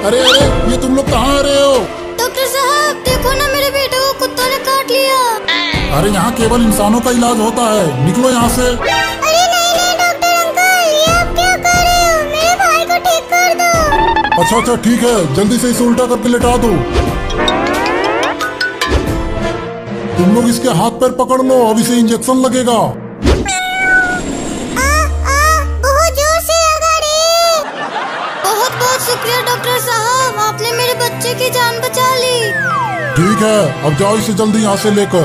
अरे अरे ये तुम लोग कहाँ आ रहे हो? डॉक्टर साहब देखो ना, मेरे बेटे को कुत्तों ने काट लिया। अरे यहाँ केवल इंसानों का इलाज होता है, निकलो यहाँ से। अरे नहीं डॉक्टर अंकल, ये आप क्या कर रहे हो? मेरे भाई को ठीक कर दो। अच्छा अच्छा ठीक है, जल्दी से इसे उल्टा करके लेटा दो। तुम लोग इसके हाथ पैर पकड़ लो, अब इसे इंजेक्शन लगेगा। बहुत शुक्रिया डॉक्टर साहब, आपने मेरे बच्चे की जान बचा ली। ठीक है, अब जाओ इसे जल्दी यहाँ से लेकर।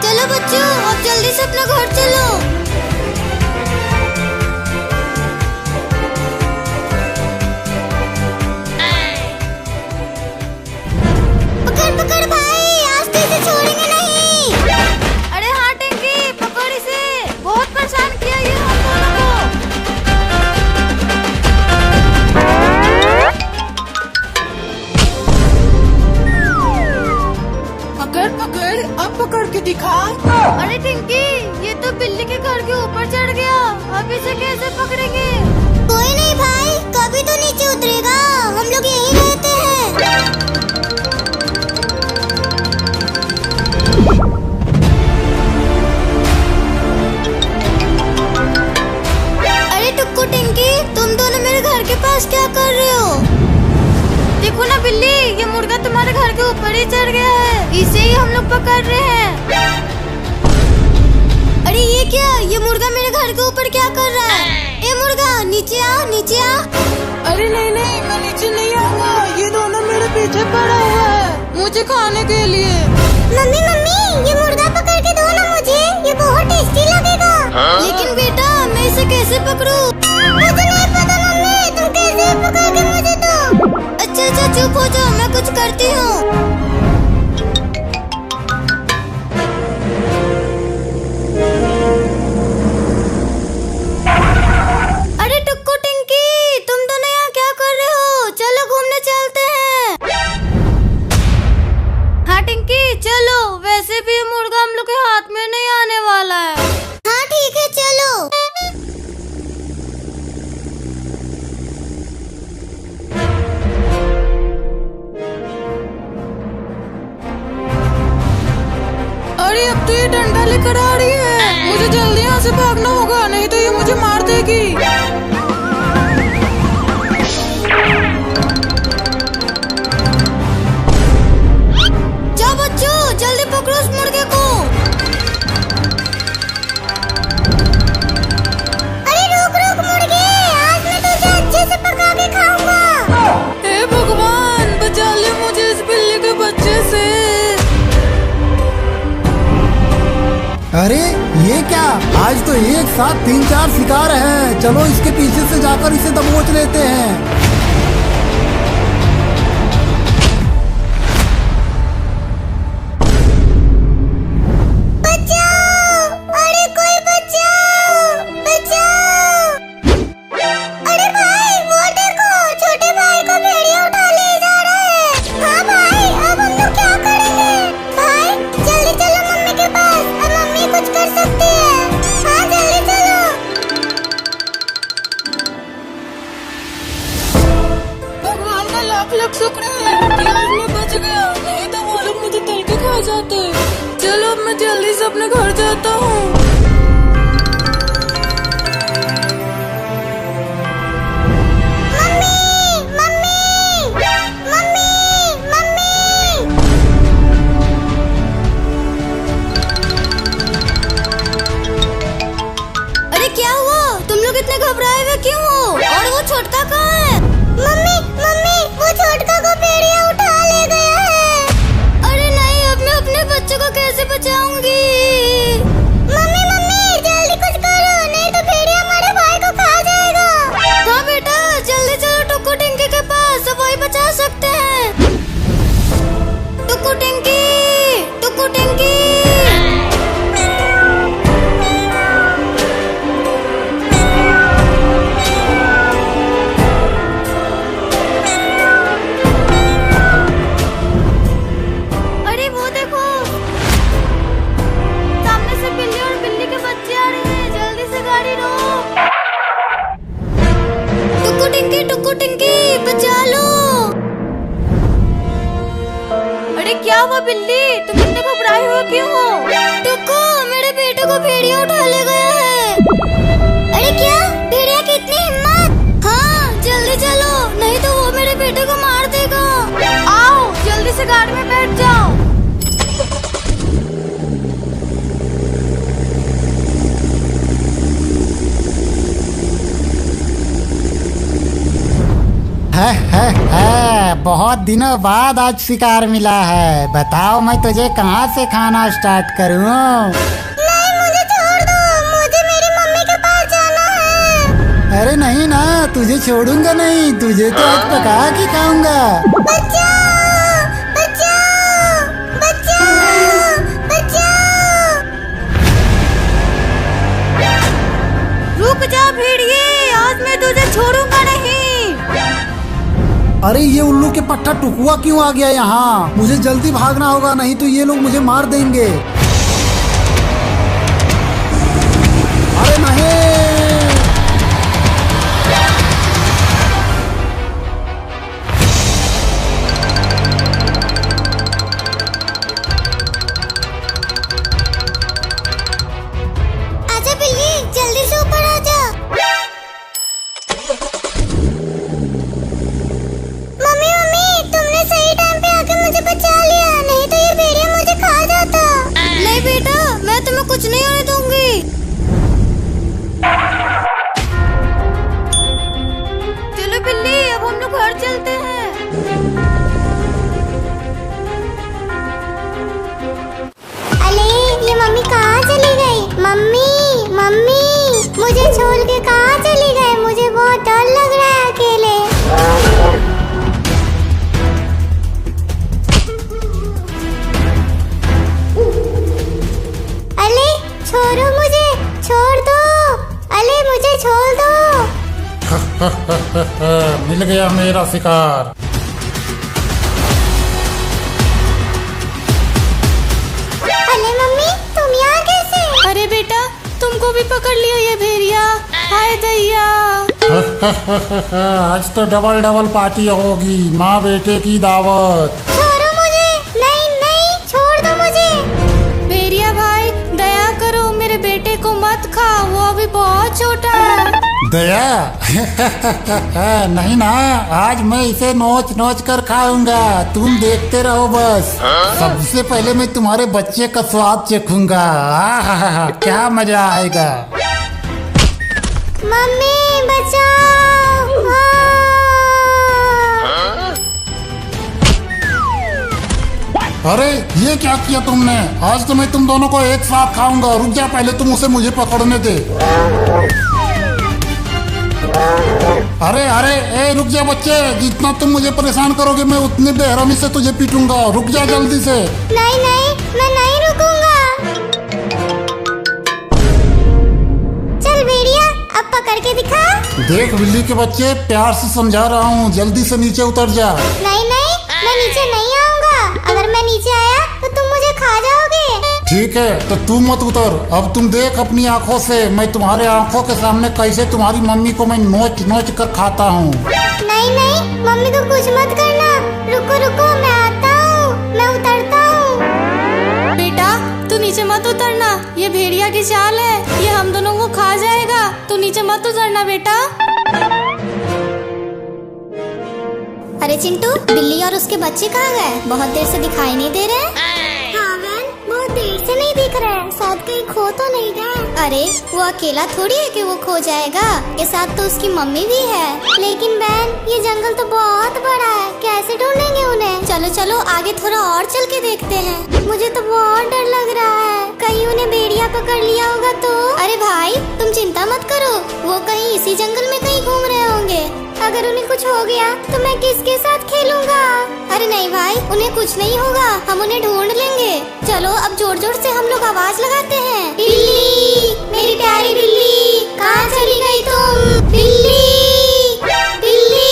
चलो बच्चों, अब जल्दी से अपना घर चलो। पकड़ पकड़ भाई, आस्ते से छोड़ेंगे नहीं। अरे हाँ टिंकी, पकड़ इसे, बहुत परेशान किया ये हम दोनों को। अब पकड़ के दिखा। अरे टिंकी, ये तो बिल्ली के घर के ऊपर चढ़ गया, अब इसे कैसे पकड़ेंगे? कोई नहीं भाई, कभी तो नीचे उतरेगा, हम लोग यहीं रहते हैं। अरे टुक्कू टिंकी, तुम दोनों मेरे घर के पास क्या कर रहे हो? देखो ना बिल्ली, ये मुर्गा तुम्हारे घर के ऊपर ही चढ़ गया है, इसे ही हम लोग पकड़ रहे हैं। अरे ये क्या, ये मुर्गा मेरे घर के ऊपर क्या कर रहा है? ए मुर्गा, नीचे आ, नीचे आ। अरे नहीं, मैं नीचे नहीं आऊंगा, ये दोनों मेरे पीछे पड़ा हुआ है मुझे खाने के लिए। मम्मी, ये मुर्गा पकड़ के दो ना मुझे, ये बहुत टेस्टी लगेगा। लेकिन बेटा, मैं इसे कैसे पकड़ूं? मुझे नहीं पता मम्मी। पकड़ के मुझे तो। अच्छा अच्छा चुप हो जाओ, मैं कुछ करती हूँ। अरे टुक्कू टिंकी, तुम दोनों यहाँ क्या कर रहे हो? चलो घूमने चलते हैं। हाँ टिंकी चलो, वैसे भी ये मुर्गा हम लोग के हाथ में नहीं आने वाला है। हाँ ठीक है चलो। अरे अब तो ये डंडा लेकर आ रही है, मुझे जल्दी यहाँ से भागना होगा, नहीं तो ये मुझे मार देगी। जाओ बच्चों, जल्दी पकड़ो उस मुर्गे को। अरे रुक रुक मुर्गे, आज मैं तुझे अच्छे से पका के खाऊंगा। हे भगवान, बचा ले मुझे इस बिल्ली के बच्चे से। अरे ये क्या, आज तो एक साथ 3-4 शिकार हैं। चलो इसके पीछे से जाकर इसे दबोच लेते हैं। बचाओ! अरे कोई बचाओ! बचाओ! अरे भाई वो देखो, छोटे भाई को भेड़िया उठा ले जा रहा है। हाँ भाई, अब हम लोग क्या करेंगे? भाई जल्दी चलो मम्मी के पास, अब मम्मी कुछ कर सकती है। हाँ जल्दी चलो। भगवान का लाख लाख शुक्र है कि आज मैं बच गया, नहीं तो वो लोग मुझे तल के खा जाते। चलो अब मैं जल्दी से अपने घर जाता हूँ। Mummy mummy mummy mummy. अरे क्या हुआ? तुम लोग इतने घबराए हुए क्यों हो? और वो छोटका कहाँ है? मम्मी मम्मी, वो छोटका को भेड़िया उठा ले गया है। अरे नहीं, अब मैं अपने बच्चों को कैसे बचाऊंगी? मम्मी मम्मी जल्दी कुछ करो, नहीं तो भेड़िया हमारे भाई को खा जाएगा। हाँ बेटा, जल्दी चलो टुक्कू टिंकी के पास, सब वही बचा सकते हैं। टुक्कू टिंकी, टुक्कू टिंकी। अरे वो देखो, सामने से बिल्ली और बिल्ली के बच्चे आ रहे हैं, जल्दी से गाड़ी रोक। टुक्कू टिंकी बचा लो। अरे क्या हुआ बिल्ली, तुम इतने घबराए हुए क्यों हो? टुक्कू, मेरे बेटे को भेड़िया उठा ले गया है। अरे क्या, भेड़िया की इतनी हिम्मत? हाँ जल्दी चलो, नहीं तो वो मेरे बेटे को मार देगा। आओ जल्दी से गाड़ी में बैठ जाओ। है, बहुत दिनों बाद आज शिकार मिला है। बताओ मैं तुझे कहाँ से खाना स्टार्ट करूँ? नहीं मुझे छोड़ दो, मुझे मेरी मम्मी के पास जाना है। अरे नहीं ना, तुझे छोड़ूंगा नहीं, तुझे तो आज पका के खाऊंगा। बचाओ! बचाओ! बचाओ! बचाओ! रुक जा भेड़िए, आज मैं तुझे छोड़ूंगा नहीं। अरे ये उल्लू के पट्टा टुकुआ क्यों आ गया यहाँ? मुझे जल्दी भागना होगा, नहीं तो ये लोग मुझे मार देंगे। अरे नहीं, आजा बिल्ली, जल्दी से ऊपर आजा। मम्मी मम्मी, तुमने सही टाइम पे आके मुझे बचा लिया, नहीं तो ये भेड़िया मुझे खा जाता। नहीं बेटा, मैं तुम्हें कुछ नहीं होने दूंगी। मिल गया मेरा शिकार। अरे मम्मी, तुम यहाँ कैसे? अरे बेटा, तुमको भी पकड़ लिया ये भेड़िया। हाय दैया। आज तो डबल डबल पार्टी होगी, माँ बेटे की दावत। छोड़ो मुझे। नहीं नहीं, छोड़ दो मुझे। भेड़िया भाई, दया करो, मेरे बेटे को मत खा, वो अभी बहुत छोटा है। दया? नहीं ना, आज मैं इसे नोच नोच कर खाऊंगा, तुम देखते रहो बस। सबसे पहले मैं तुम्हारे बच्चे का स्वाद चखूंगा। आहा, क्या मजा आएगा। मम्मी बचाओ। अरे ये क्या किया तुमने? आज तो मैं तुम दोनों को एक साथ खाऊंगा। रुक जा, पहले तुम उसे मुझे पकड़ने दे। अरे अरे ए, रुक जा बच्चे, जितना तुम मुझे परेशान करोगे मैं उतने बेरहमी से तुझे पीटूंगा। रुक जा जल्दी से। नहीं नहीं, मैं नहीं रुकूंगा। चल भेड़िया, अब पकड़ के दिखा। देख बिल्ली के बच्चे, प्यार से समझा रहा हूँ, जल्दी से नीचे उतर जा। नहीं नहीं, मैं नीचे नहीं आऊंगा। अगर मैं नीचे आया तो तुम मुझे खा जाओगे। ठीक है, तो तू मत उतर। अब तुम देख अपनी आंखों से मैं तुम्हारे आंखों के सामने कैसे तुम्हारी मम्मी को मैं नोच नोच कर खाता हूँ। नहीं नहीं, मम्मी को कुछ मत करना। रुको रुको, मैं आता हूँ, मैं उतरता हूँ। बेटा, तू नीचे मत उतरना, ये भेड़िया की चाल है, ये हम दोनों को खा जाएगा। तू नीचे मत उतरना बेटा। अरे चिंटू, बिल्ली और उसके बच्चे कहाँ गए? बहुत देर से दिखाई नहीं दे रहे। हाँ वैन, बहुत देर से नहीं दिख रहे। शायद कहीं खो तो नहीं गए। अरे वो अकेला थोड़ी है कि वो खो जाएगा, के साथ तो उसकी मम्मी भी है। लेकिन वैन, ये जंगल तो बहुत बड़ा है, कैसे ढूंढेंगे उन्हें? चलो चलो आगे थोड़ा और चल के देखते हैं। मुझे तो बहुत डर लग रहा है, कहीं उन्हें भेड़िया पकड़ लिया होगा तो। अरे भाई, तुम चिंता मत करो, वो कहीं इसी जंगल में कहीं घूम रहे होंगे। अगर उन्हें कुछ हो गया तो मैं किसके साथ खेलूंगा? अरे नहीं भाई, उन्हें कुछ नहीं होगा, हम उन्हें ढूंढ लेंगे। चलो अब जोर जोर से हम लोग आवाज लगाते हैं। बिल्ली, मेरी प्यारी बिल्ली, कहाँ चली गई तुम? बिल्ली, बिल्ली।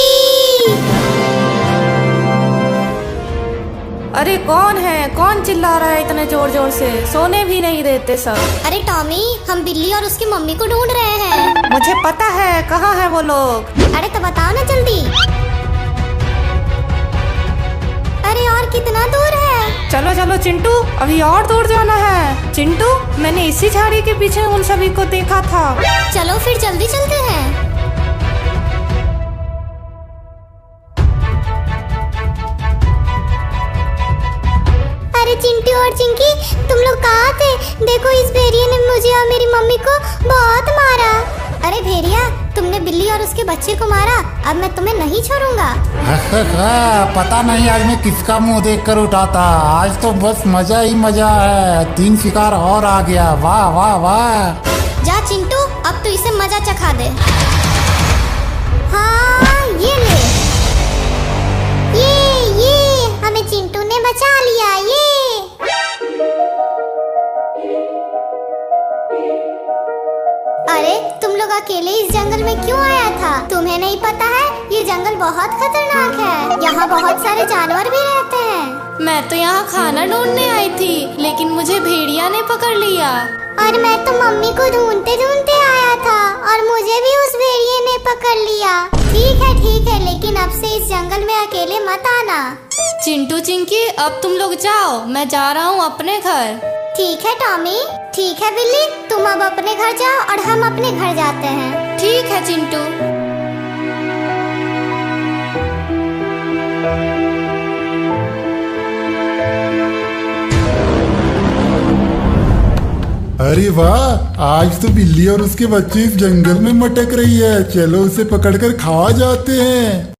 अरे कौन है? कौन चिल्ला रहा है इतने जोर जोर से? सोने भी नहीं देते सब। अरे टॉमी, हम बिल्ली और उसकी मम्मी को ढूंढ रहे हैं। मुझे पता है, कहाँ है वो लोग। अरे तो बताओ ना जल्दी। अरे और कितना दूर है? चलो चलो चिंटू, अभी और दूर जाना है। चिंटू, मैंने इसी झाड़ी के पीछे उन सभी को देखा था। चलो फिर जल्दी चलते हैं। अरे चिंटू और चिंकी, तुम लोग कहाँ थे? देखो, इस भेड़िए ने मुझे और मेरी मम्मी को बहुत मारा। अरे भेड़िया, तुमने बिल्ली और उसके बच्चे को मारा, अब मैं तुम्हें नहीं छोड़ूंगा। पता नहीं आज मैं किसका मुंह देख कर उठा था। आज तो बस मजा ही मजा है, 3 शिकार और आ गया। वाह वाह वाह। जा चिंटू, अब तो इसे मजा चखा दे। हाँ ये ले। ये हमें चिंटू ने बचा लिया। ये अरे तुम लोग अकेले इस जंगल में क्यों आया था? तुम्हें नहीं पता है ये जंगल बहुत खतरनाक है, यहाँ बहुत सारे जानवर भी रहते हैं। मैं तो यहाँ खाना ढूंढने आई थी, लेकिन मुझे भेड़िया ने पकड़ लिया। और मैं तो मम्मी को ढूंढते ढूंढते आया था और मुझे भी उस भेड़िए ने पकड़ लिया। ठीक है, लेकिन अब से इस जंगल में अकेले मत आना। चिंटू चिंकी, अब तुम लोग जाओ, मैं जा रहा हूँ अपने घर। ठीक है टॉमी। ठीक है बिल्ली, तुम अब अपने घर जाओ और हम अपने घर जाते हैं। ठीक है चिंटू। अरे वाह, आज तो बिल्ली और उसके बच्चे इस जंगल में मटक रही है। चलो उसे पकड़कर खा जाते हैं।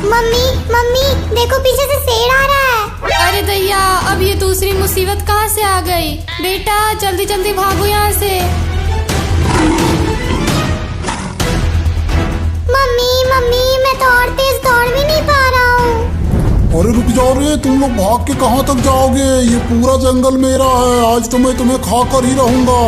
मम्मी देखो, पीछे से शेर आ रहा है। अरे दैया, अब ये दूसरी मुसीबत कहाँ से आ गई? बेटा जल्दी जल्दी भागो यहाँ से। मम्मी मैं तो और तेज दौड़ भी नहीं पा रहा हूँ। अरे रुक जाओ रे, तुम लोग भाग के कहाँ तक जाओगे? ये पूरा जंगल मेरा है, आज तो मैं तुम्हें खा कर ही रहूंगा।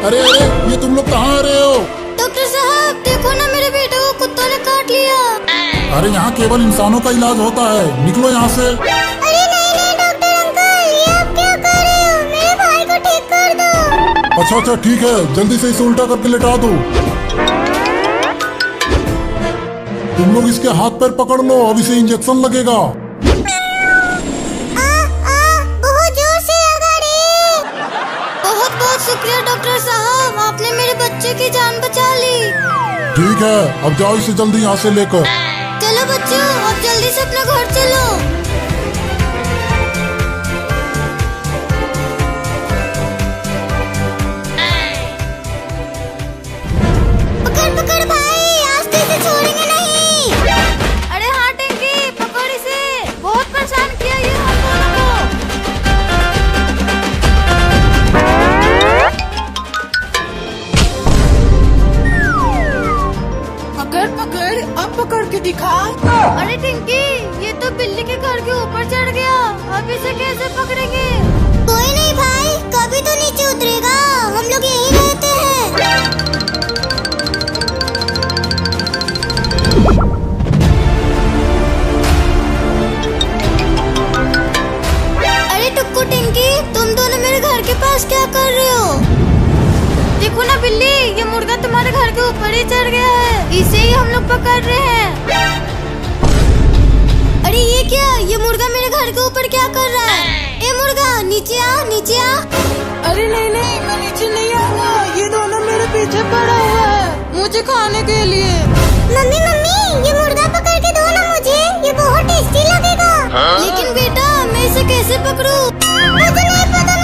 अरे अरे, ये तुम लोग कहाँ आ रहे हो? डॉक्टर साहब देखो ना, मेरे बेटे को कुत्तों ने काट लिया। अरे यहाँ केवल इंसानों का इलाज होता है, निकलो यहाँ से। अरे नहीं नहीं डॉक्टर अंकल, ये आप क्या कर रहे हो? मेरे भाई को ठीक कर दो। अच्छा अच्छा ठीक है, जल्दी से इसे उल्टा करके लेटा दो। तुम लोग इसके हाथ पैर पकड़ लो, अब इसे इंजेक्शन लगेगा। शुक्रिया डॉक्टर साहब, आपने मेरे बच्चे की जान बचा ली। ठीक है, अब जाओ इसे जल्दी यहाँ से लेकर। चलो बच्चों, अब जल्दी से अपने घर चलो। पकड़ पकड़ भाई, आज तो इसे छोड़ेंगे नहीं। अरे हाँ टेंकी, पकड़ इसे, बहुत परेशान किया ये हम दोनों को। अब पकड़ के दिखा। अरे टिंकी, ये तो बिल्ली के घर के ऊपर चढ़ गया, अब इसे कैसे पकड़ेंगे? कोई नहीं भाई, कभी तो नीचे उतरेगा, हम लोग यहीं रहते हैं। अरे टुक्कू टिंकी, तुम दोनों मेरे घर के पास क्या कर रहे हो? देखो ना बिल्ली, ये मुर्गा तुम्हारे घर के ऊपर ही चढ़ गया है, इसे ही हम लोग पकड़ रहे हैं। अरे ये क्या, ये मुर्गा मेरे घर के ऊपर क्या कर रहा है? ए मुर्गा, नीचे आ, नीचे आ। अरे नहीं नहीं, मैं नीचे नहीं आऊंगा, ये दोनों मेरे पीछे पड़ा हुआ है मुझे खाने के लिए। मम्मी मम्मी, ये मुर्गा पकड़ के दो ना मुझे, ये बहुत टेस्टी लगेगा। लेकिन बेटा, मैं इसे कैसे पकड़ूं? मुझे नहीं पता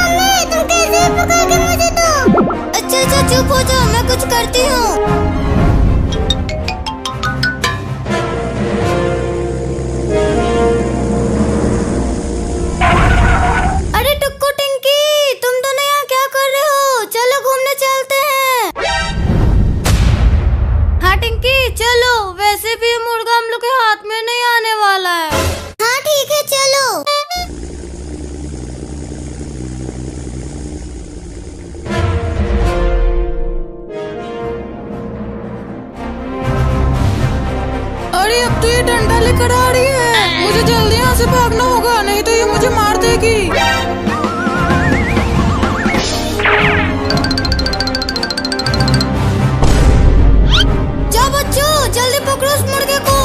तो ये डंडा लेकर आ रही है। मुझे जल्दी यहाँ से भागना होगा, नहीं तो ये मुझे मार देगी। जाओ बच्चों, जल्दी पकड़ो उस मुर्गे को।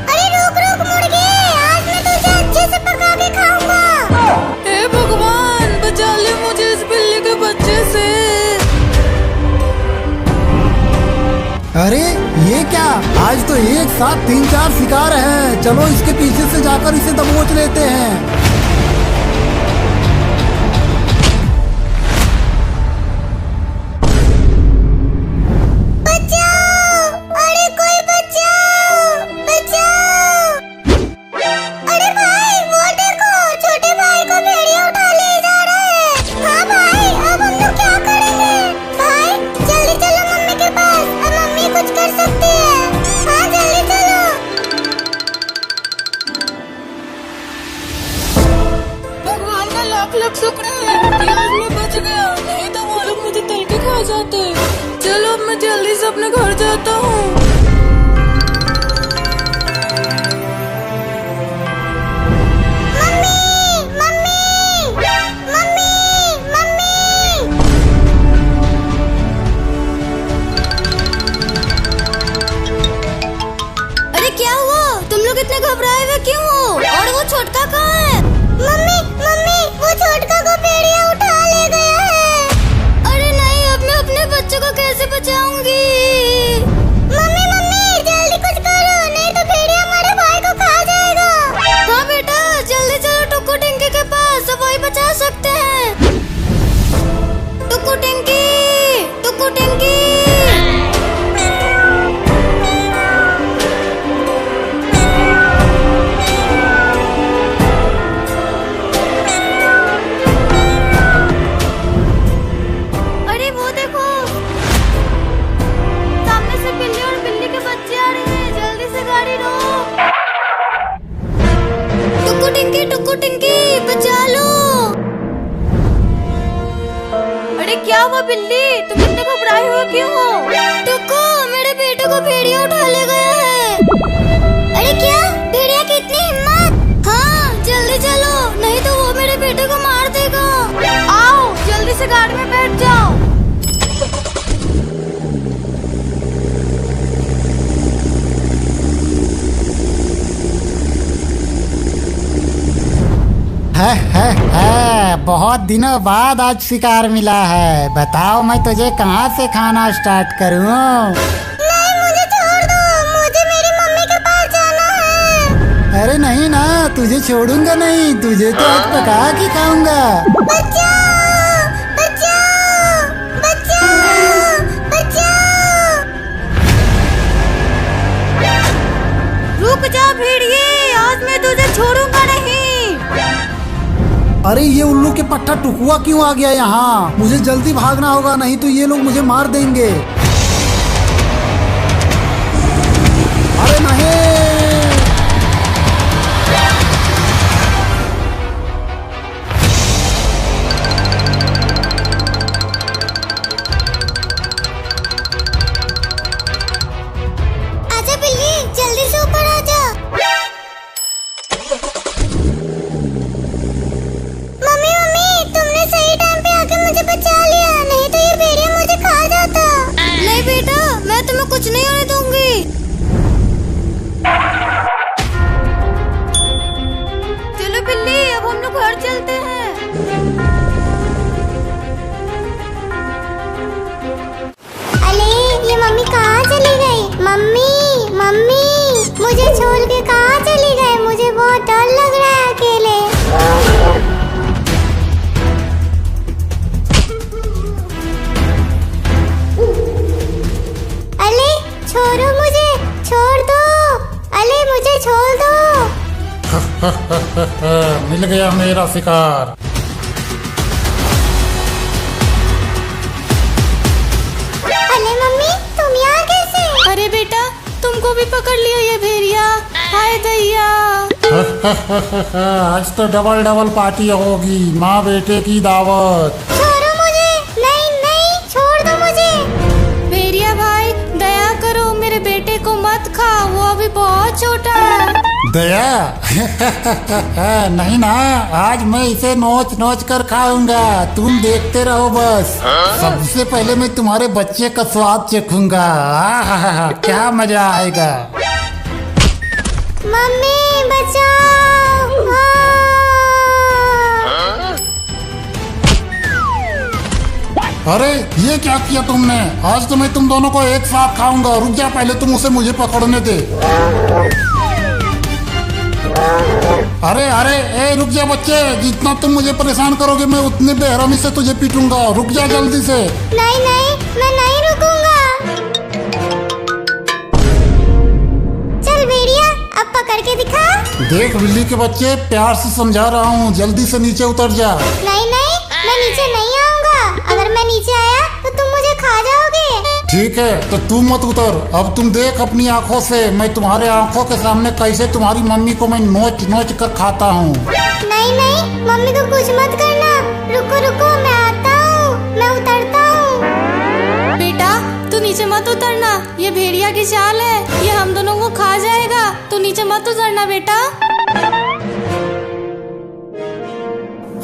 अरे रुक रुक मुर्गे, आज मैं तुझे अच्छे से पका के खाऊंगा। हे भगवान, बचा ले मुझे इस बिल्ली के बच्चे से। अरे ये क्या, आज तो एक साथ 3-4 शिकार हैं। चलो इसके पीछे से जाकर इसे दबोच लेते हैं। बचाओ, अरे कोई बचाओ, बचाओ। अरे भाई वो देखो, छोटे भाई को भेड़िया उठा ले जा रहा है। हाँ भाई, अब हम लोग क्या करेंगे? भाई जल्दी चलो मम्मी के पास, अब मम्मी कुछ कर सकती है। हाँ जल्दी चलो। भगवान का लाख लाख शुक्र है कि आज मैं बच गया, नहीं तो वो लोग मुझे तल के खा जाते। चलो अब मैं जल्दी से अपने घर जाता हूँ। Mummy mummy mummy mummy. अरे क्या हुआ? तुम लोग इतने घबराए हुए क्यों हो? और वो छोटका कहाँ है? मम्मी मम्मी, वो छोटका को भेड़िया उठा ले गया है। अरे नहीं, अब मैं अपने बच्चों को कैसे बचाऊंगी? मम्मी मम्मी जल्दी कुछ करो, नहीं तो भेड़िया हमारे भाई को खा जाएगा। हाँ बेटा, जल्दी चलो टुक्कू टिंकी के पास, सब वही बचा सकते हैं। टुक्कू टिंकी, टुक्कू टिंकी। अरे वो देखो, सामने से बिल्ली और बिल्ली के बच्चे आ रहे हैं, जल्दी से गाड़ी रोक। टुक्कू टिंकी बचा लो। अरे क्या हुआ बिल्ली, तुम इतने घबराए हुए क्यों हो? टुक्कू, मेरे बेटे को भेड़िया उठा ले गया है। अरे क्या, भेड़िया की इतनी हिम्मत? हाँ जल्दी चलो, नहीं तो वो मेरे बेटे को मार देगा। आओ जल्दी से गाड़ी में बैठ जाओ। है, बहुत दिनों बाद आज शिकार मिला है। बताओ मैं तुझे कहाँ से खाना स्टार्ट करूँ? नहीं मुझे छोड़ दो, मुझे मेरी मम्मी के पास जाना है। अरे नहीं ना, तुझे छोड़ूंगा नहीं, तुझे तो आज पका के खाऊंगा। बचाओ बचाओ बचाओ बचाओ। रुक जा भेड़िए, आज मैं तुझे छोड़ूंगा नहीं। अरे ये उल्लू के पट्टा टुकुआ क्यों आ गया यहाँ? मुझे जल्दी भागना होगा, नहीं तो ये लोग मुझे मार देंगे। अरे नहीं, आजा बिल्ली, जल्दी से ऊपर आजा। मम्मी मम्मी, तुमने सही टाइम पे आके मुझे बचा लिया, नहीं तो ये भेड़िया मुझे खा जाता। नहीं बेटा, मैं तुम्हें कुछ नहीं होने दूंगी। चलो बिल्ली, अब हम लोग घर चलते हैं। अरे ये मम्मी कहाँ चली गई? मम्मी मम्मी, मुझे छोड़ के कहाँ चली गई? मुझे बहुत डर लग रहा है अकेले। अले छोड़ो मुझे, छोड़ दो। अले मुझे छोड़ दो। मिल गया मेरा शिकार। अले मम्मी, तुम यहाँ कैसे? अरे बेटा, तुमको भी पकड़ लिया ये भेड़िया। हाय दैया। आज तो डबल डबल पार्टी होगी, माँ बेटे की दावत। छोड़ो मुझे। नहीं नहीं, छोड़ दो मुझे। भेड़िया भाई, अभी बहुत छोटा है। दया नहीं ना, आज मैं इसे नोच नोच कर खाऊंगा, तुम देखते रहो बस। सबसे पहले मैं तुम्हारे बच्चे का स्वाद चखूंगा। क्या मजा आएगा। मम्मी बचाओ। अरे ये क्या किया तुमने? आज तो मैं तुम दोनों को एक साथ खाऊंगा। रुक जा, पहले तुम उसे मुझे पकड़ने दे। अरे अरे ए रुक जा बच्चे, जितना तुम मुझे परेशान करोगे मैं उतनी बेरहमी से तुझे पीटूंगा। रुक जा जल्दी से। नहीं नहीं, मैं नहीं रुकूंगा। चल भेड़िया, अब पकड़ के दिखा। देख बिल्ली के बच्चे, प्यार से समझा रहा हूँ, जल्दी से नीचे उतर जा। नहीं नहीं, मैं नीचे नहीं आऊंगा। अगर मैं नीचे आया तो तुम मुझे खा जाओगे। ठीक है तो तू मत उतर। अब तुम देख अपनी आंखों से मैं तुम्हारे आंखों के सामने कैसे तुम्हारी मम्मी को मैं नोच नोच कर खाता हूँ। नहीं नहीं, मम्मी को कुछ मत करना। रुको रुको, मैं आता हूँ, मैं उतरता हूँ। बेटा तू नीचे मत उतरना, ये भेड़िया की चाल है, ये हम दोनों को खा जाएगा। तू नीचे मत उतरना बेटा।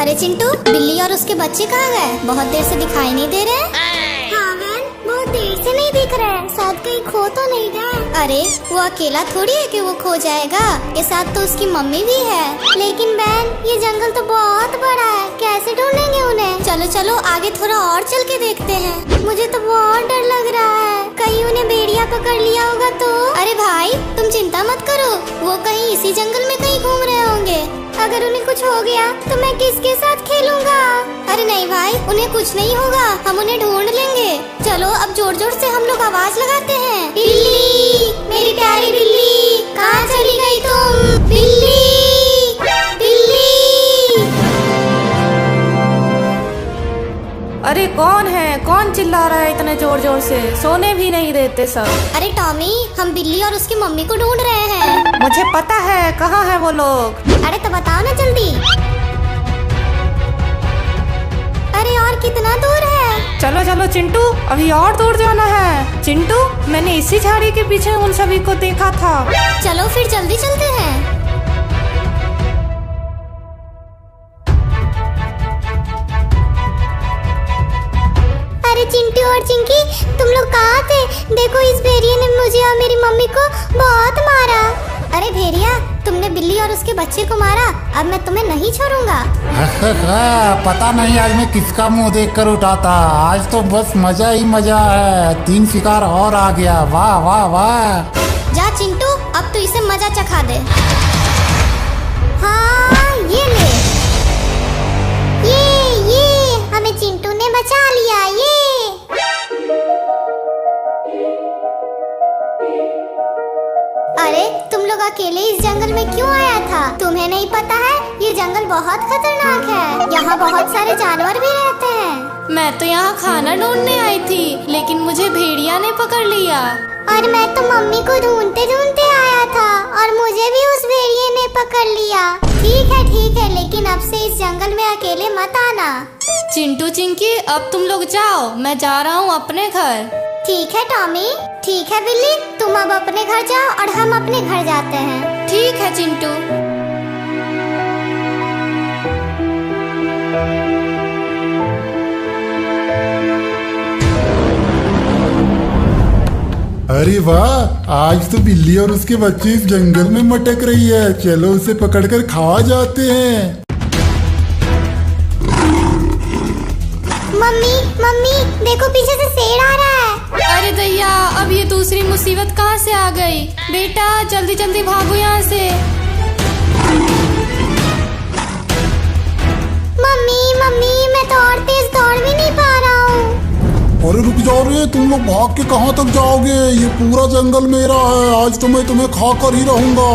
अरे चिंटू, बिल्ली और उसके बच्चे कहाँ गए? बहुत देर से दिखाई नहीं दे रहे। हाँ वैन, बहुत देर से नहीं दिख रहा है, शायद कहीं खो तो नहीं गया। अरे वो अकेला थोड़ी है कि वो खो जाएगा, के साथ तो उसकी मम्मी भी है। लेकिन वैन, ये जंगल तो बहुत बड़ा है, कैसे ढूंढेंगे उन्हें? चलो चलो आगे थोड़ा और चल के देखते हैं। मुझे तो बहुत डर लग रहा है, कहीं उन्हें भेड़िया पकड़ लिया होगा तो। अरे भाई तुम चिंता मत करो, वो कहीं इसी जंगल में कहीं घूम रहे होंगे। अगर उन्हें कुछ हो गया तो मैं किसके साथ खेलूंगा? अरे नहीं भाई, उन्हें कुछ नहीं होगा, हम उन्हें ढूंढ लेंगे। चलो अब जोर जोर से हम लोग आवाज लगाते हैं। बिल्ली, मेरी प्यारी बिल्ली, कहाँ चली गई तुम? बिल्ली, बिल्ली। अरे कौन है? कौन चिल्ला रहा है इतने जोर जोर से? सोने भी नहीं देते सब। अरे टॉमी, हम बिल्ली और उसकी मम्मी को ढूंढ रहे हैं। मुझे पता है कहाँ है वो लोग। अरे तो बताओ ना जल्दी। अरे और कितना दूर है? चलो चलो चिंटू, अभी और दूर जाना है। चिंटू, मैंने इसी झाड़ी के पीछे उन सभी को देखा था। चलो फिर जल्दी चलते हैं। अरे चिंटू और चिंकी, तुम लोग कहाँ थे? देखो इस भेड़िए ने मुझे और मेरी मम्मी को बहुत मारा। अरे भेड़िया, तुमने बिल्ली और उसके बच्चे को मारा, अब मैं तुम्हें नहीं छोड़ूंगा। पता नहीं आज मैं किसका मुंह देखकर उठाता। आज तो बस मजा ही मजा है, 3 शिकार और आ गया। वाह वाह वाह। जा चिंटू, अब तू इसे मजा चखा दे। हाँ ये ले, ये हमें चिंटू ने बचा लिया। ये अरे तुम लोग अकेले इस जंगल में क्यों आया था? तुम्हें नहीं पता है ये जंगल बहुत खतरनाक है, यहाँ बहुत सारे जानवर भी रहते हैं। मैं तो यहाँ खाना ढूंढने आई थी, लेकिन मुझे भेड़िया ने पकड़ लिया। और मैं तो मम्मी को ढूंढते ढूंढते आया था और मुझे भी उस भेड़िए ने पकड़ लिया। ठीक है, लेकिन अब से इस जंगल में अकेले मत आना। चिंटू चिंकी, अब तुम लोग जाओ, मैं जा रहा हूँ अपने घर। ठीक है टॉमी। ठीक है बिल्ली, तुम अब अपने घर जाओ और हम अपने घर जाते हैं। ठीक है चिंटू। अरे वाह, आज तो बिल्ली और उसके बच्चे इस जंगल में मटक रही है। चलो उसे पकड़कर खा जाते हैं। मम्मी मम्मी, देखो पीछे से शेर आ रहा है। अरे दैया, अब ये दूसरी मुसीबत कहाँ से आ गई? बेटा जल्दी जल्दी भागो यहाँ से। मम्मी, मैं तो और तेज दौड़ भी नहीं पा रहा हूँ। अरे रुक जाओ रे, तुम लोग भाग के कहाँ तक जाओगे? ये पूरा जंगल मेरा है, आज तो मैं तुम्हें खा कर ही रहूंगा।